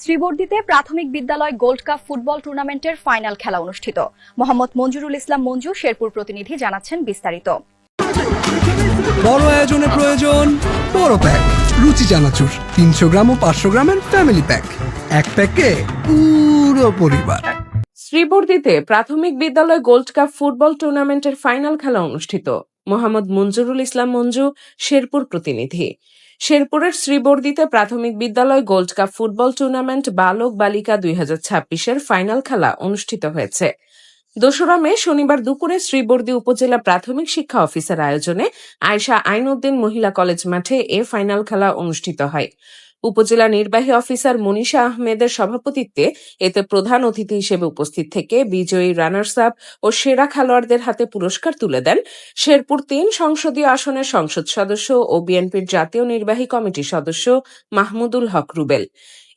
শ্রীবর্দীতে প্রাথমিক বিদ্যালয় gold cup football টুর্নামেন্টের ফাইনাল খেলা অনুষ্ঠিত। মোহাম্মদ মঞ্জুরুল ইসলাম মঞ্জু, শেরপুর প্রতিনিধি জানাচ্ছেন বিস্তারিত। বড় আয়োজনে প্রয়োজন বড় প্যাক, রুচি চানাচুর 300 গ্রাম ও 500 গ্রামের ফ্যামিলি প্যাক, এক প্যাকে পুরো পরিবার। শ্রীবর্দীতে প্রাথমিক বিদ্যালয় গোল্ড কাপ ফুটবল টুর্নামেন্টের ফাইনাল খেলা অনুষ্ঠিত। মোহাম্মদ মঞ্জুরুল ইসলাম মঞ্জু, শেরপুর প্রতিনিধি। শেরপুরের শ্রীবর্দীতে প্রাথমিক বিদ্যালয় গোল্ড কাপ ফুটবল টুর্নামেন্ট বালক বালিকা 2026-এর ফাইনাল খেলা অনুষ্ঠিত হয়েছে। 2রা মে শনিবার দুপুরে শ্রীবর্দী উপজেলা প্রাথমিক শিক্ষা অফিসের আয়োজনে আয়েশা আইনউদ্দিন মহিলা কলেজ মাঠে এ ফাইনাল খেলা অনুষ্ঠিত হয়। উপজেলা নির্বাহী অফিসার মনীষা আহমেদের সভাপতিত্বে এতে প্রধান অতিথি হিসেবে উপস্থিত থেকে বিজয়ী রানার্স আপ ও সেরা খেলোয়াড়দের হাতে পুরস্কার তুলে দেন শেরপুর 3 সংসদীয় আসনের সংসদ সদস্য ও বিএনপির জাতীয় নির্বাহী কমিটির সদস্য মাহমুদুল হক রুবেল।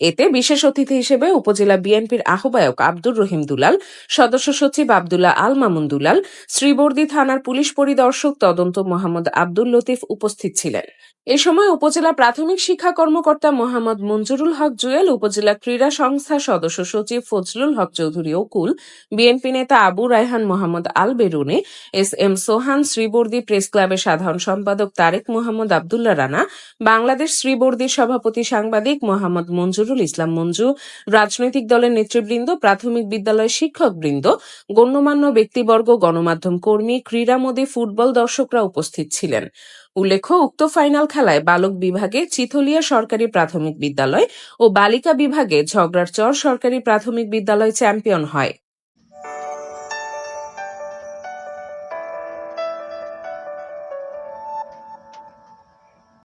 এতে বিশেষ অতিথি হিসেবে উপজেলা বিএনপির আহ্বায়ক আব্দুর রহিম দুলাল, সদস্য সচিব আব্দুল্লাহ আল মামুন দুলাল, শ্রীবর্দী থানার পুলিশ পরিদর্শক তদন্ত মোহাম্মদ আব্দুল লতিফ উপস্থিত ছিলেন। এ সময় উপজেলা প্রাথমিক শিক্ষা কর্মকর্তা মোহাম্মদ মঞ্জুরুল হক জুয়েল, উপজেলা ক্রীড়া সংস্থা সদস্য সচিব ফজলুল হক চৌধুরী অকুল, বিএনপি নেতা আবু রায়হান মোহাম্মদ আল বেরুনে, এস.এম. সোহান, শ্রীবর্দী প্রেস ক্লাবের সাধারণ সম্পাদক তারেক মোহাম্মদ আবদুল্লাহ রানা, বাংলাদেশ শ্রীবর্দীর সভাপতি সাংবাদিক মোহাম্মদ মঞ্জুরুল ইসলাম মঞ্জু, রাজনৈতিক দলের নেতৃবৃন্দ, প্রাথমিক বিদ্যালয়ের শিক্ষকবৃন্দ, গণ্যমান্য ব্যক্তিবর্গ, গণমাধ্যম কর্মী, ক্রীড়ামোদী, ফুটবল দর্শকরা উপস্থিত ছিলেন। উল্লেখ্য, উক্ত ফাইনাল খেলায় বালক বিভাগে চিথলিয়া সরকারি প্রাথমিক বিদ্যালয় ও বালিকা বিভাগে ঝগড়ারচর সরকারি প্রাথমিক বিদ্যালয় চ্যাম্পিয়ন হয়।